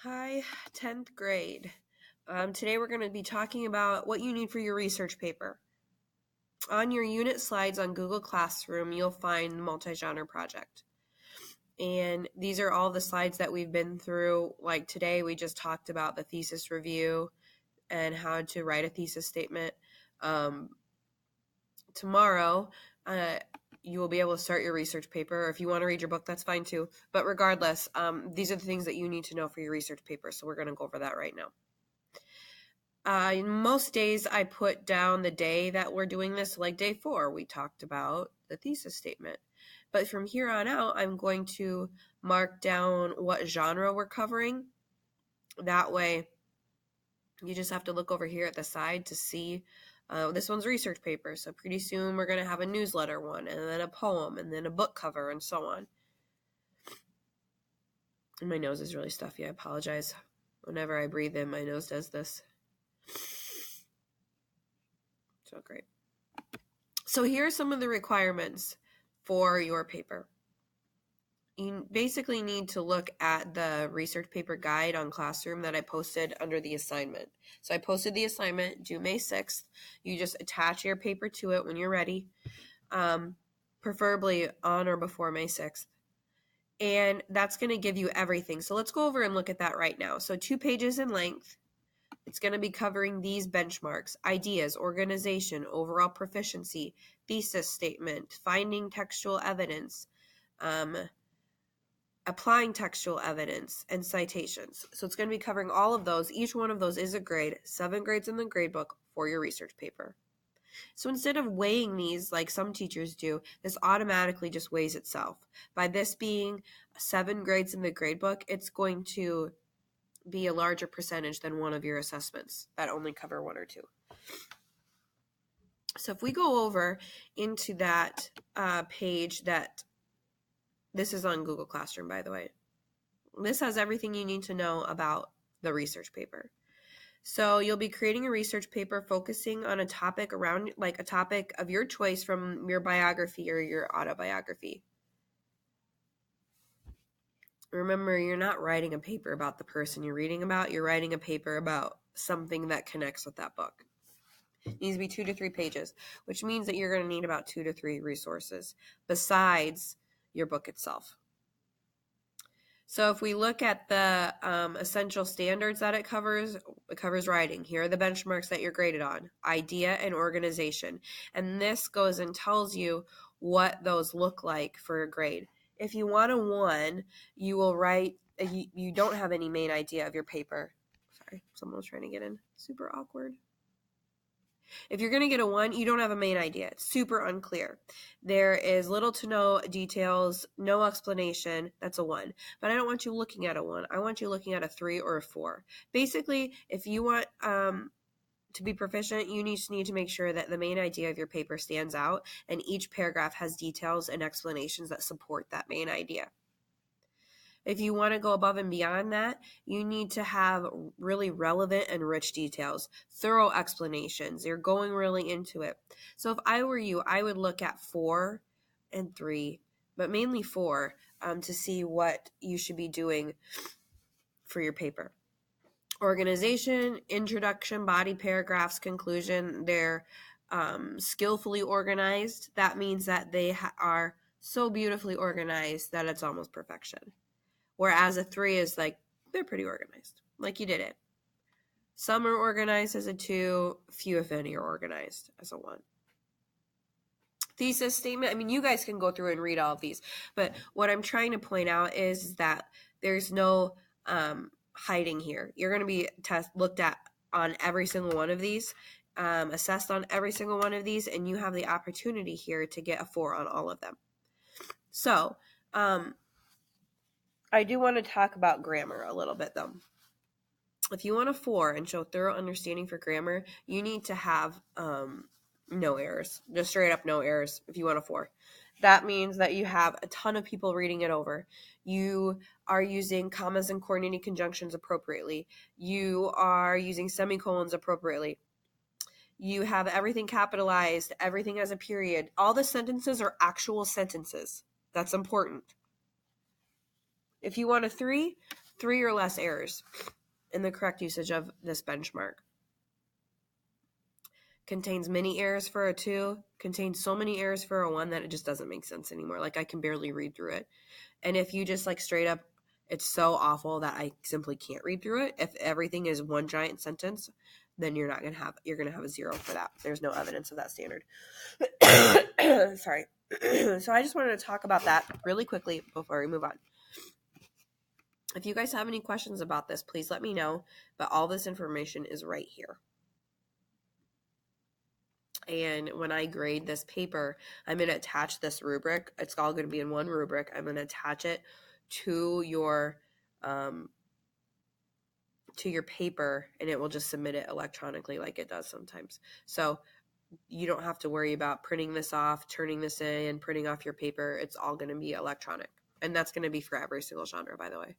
Hi, 10th grade. Today we're going to be talking about what you need for your research paper. On your unit slides on Google Classroom, you'll find the multi-genre project. And these are all the slides that we've been through. Like today, we just talked about the thesis review and how to write a thesis statement. Tomorrow, you will be able to start your research paper. Or if you want to read your book, that's fine too. But regardless, these are the things that you need to know for your research paper. So we're going to go over that right now. Most days I put down the day that we're doing this, like day 4, we talked about the thesis statement. But from here on out, I'm going to mark down what genre we're covering. That way, you just have to look over here at the side to see. This one's research paper, so pretty soon we're going to have a newsletter one, and then a poem, and then a book cover, and so on. And my nose is really stuffy. I apologize. Whenever I breathe in, my nose does this. So great. So here are some of the requirements for your paper. You basically need to look at the research paper guide on Classroom that I posted under the assignment. So I posted the assignment due May 6th. You just attach your paper to it when you're ready, preferably on or before May 6th. And that's going to give you everything. So let's go over and look at that right now. So 2 pages in length. It's going to be covering these benchmarks: ideas, organization, overall proficiency, thesis statement, finding textual evidence, applying textual evidence, and citations. So it's going to be covering all of those. Each one of those is a grade, 7 grades in the gradebook for your research paper. So instead of weighing these like some teachers do, this automatically just weighs itself. By this being 7 grades in the gradebook, it's going to be a larger percentage than one of your assessments that only cover 1 or 2. So if we go over into that page that this is on Google Classroom, by the way. This has everything you need to know about the research paper. So you'll be creating a research paper focusing on a topic around, like a topic of your choice from your biography or your autobiography. Remember, you're not writing a paper about the person you're reading about. You're writing a paper about something that connects with that book. It needs to be 2 to 3 pages, which means that you're going to need about 2 to 3 resources besides your book itself. So if we look at the essential standards that it covers writing. Here are the benchmarks that you're graded on: idea and organization. And this goes and tells you what those look like for a grade. If you want a 1, you will write, you don't have any main idea of your paper. Sorry, someone was trying to get in. Super awkward. If you're going to get a 1, you don't have a main idea. It's super unclear. There is little to no details, no explanation. That's a 1. But I don't want you looking at a 1. I want you looking at a 3 or a 4. Basically, if you want to be proficient, you just need to make sure that the main idea of your paper stands out and each paragraph has details and explanations that support that main idea. If you want to go above and beyond that, you need to have really relevant and rich details, thorough explanations. You're going really into it. So if I were you, I would look at 4 and 3, but mainly 4, to see what you should be doing for your paper. Organization, introduction, body paragraphs, conclusion. They're skillfully organized. That means that they are so beautifully organized that it's almost perfection. Whereas a 3 is like, they're pretty organized. Like you did it. Some are organized as a 2, few if any are organized as a 1. Thesis statement, I mean, you guys can go through and read all of these, but what I'm trying to point out is that there's no hiding here. You're going to be looked at on every single one of these, assessed on every single one of these, and you have the opportunity here to get a 4 on all of them. So, I do want to talk about grammar a little bit, though. If you want a 4 and show thorough understanding for grammar, you need to have no errors. Just straight up no errors if you want a 4. That means that you have a ton of people reading it over. You are using commas and coordinating conjunctions appropriately. You are using semicolons appropriately. You have everything capitalized. Everything has a period. All the sentences are actual sentences. That's important. If you want a 3, 3 or less errors in the correct usage of this benchmark. Contains many errors for a 2, contains so many errors for a 1 that it just doesn't make sense anymore. Like, I can barely read through it. And if you just like straight up, it's so awful that I simply can't read through it. If everything is one giant sentence, then you're going to have a 0 for that. There's no evidence of that standard. Sorry. So I just wanted to talk about that really quickly before we move on. If you guys have any questions about this, please let me know. But all this information is right here. And when I grade this paper, I'm going to attach this rubric. It's all going to be in one rubric. I'm going to attach it to your paper, and it will just submit it electronically like it does sometimes. So you don't have to worry about printing this off, turning this in, printing off your paper. It's all going to be electronic. And that's going to be for every single genre, by the way.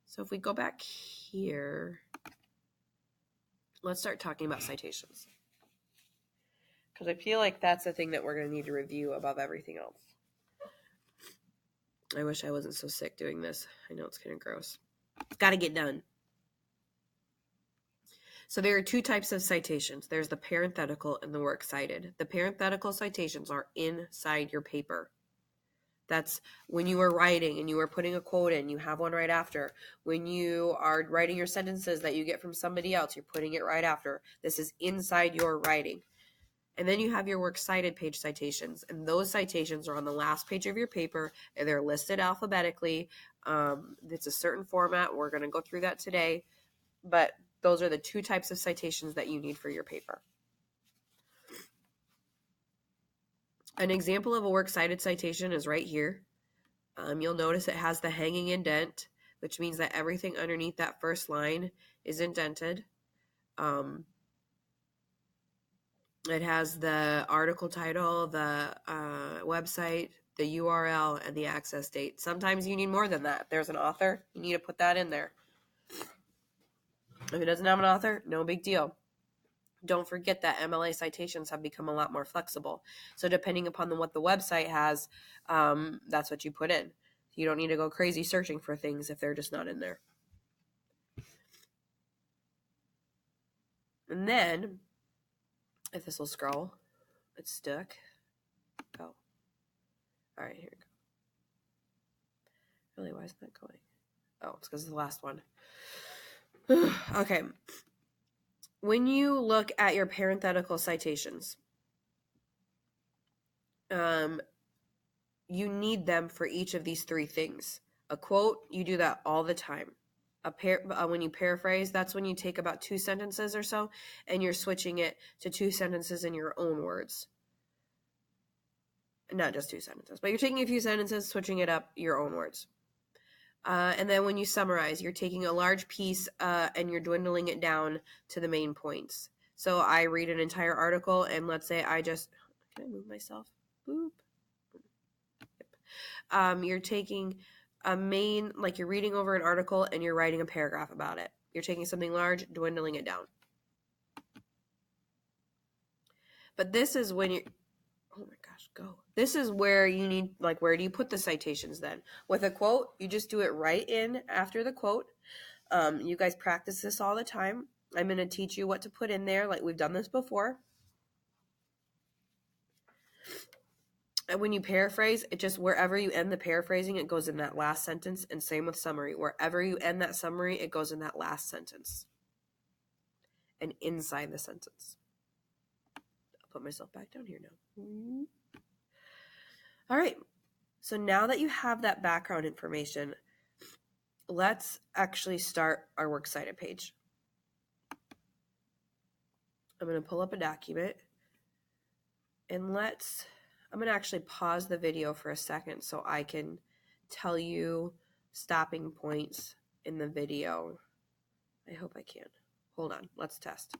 So if we go back here, let's start talking about citations. Because I feel like that's the thing that we're going to need to review above everything else. I wish I wasn't so sick doing this. I know it's kind of gross. It's got to get done. So there are 2 types of citations. There's the parenthetical and the works cited. The parenthetical citations are inside your paper. That's when you are writing and you are putting a quote in, you have one right after. When you are writing your sentences that you get from somebody else, you're putting it right after. This is inside your writing. And then you have your works cited page citations, and those citations are on the last page of your paper, and they're listed alphabetically. It's a certain format. We're going to go through that today, but those are the 2 types of citations that you need for your paper. An example of a works cited citation is right here. You'll notice it has the hanging indent, which means that everything underneath that first line is indented. It has the article title, the website, the URL, and the access date. Sometimes you need more than that. If there's an author, you need to put that in there. If it doesn't have an author, no big deal. Don't forget that MLA citations have become a lot more flexible. So depending upon what the website has, that's what you put in. You don't need to go crazy searching for things if they're just not in there. And then, if this will scroll, it's stuck. Go. All right, here we go. Really, why isn't that going? Oh, it's because of the last one. Okay. When you look at your parenthetical citations, you need them for each of these 3 things. A quote, you do that all the time. When you paraphrase, that's when you take about 2 sentences or so, and you're switching it to 2 sentences in your own words. Not just 2 sentences, but you're taking a few sentences, switching it up, your own words. And then when you summarize, you're taking a large piece and you're dwindling it down to the main points. So I read an entire article, and let's say can I move myself? Boop. Yep. You're taking you're reading over an article and you're writing a paragraph about it. You're taking something large, dwindling it down. But this is when oh my gosh, go. This is where you need, where do you put the citations then? With a quote, you just do it right in after the quote. You guys practice this all the time. I'm going to teach you what to put in there, like we've done this before. And when you paraphrase, it just, wherever you end the paraphrasing, it goes in that last sentence, and same with summary. Wherever you end that summary, it goes in that last sentence and inside the sentence. I'll put myself back down here now. All right. So now that you have that background information, let's actually start our works cited page. I'm going to pull up a document, and I'm going to actually pause the video for a second so I can tell you stopping points in the video. I hope I can. Hold on. Let's test.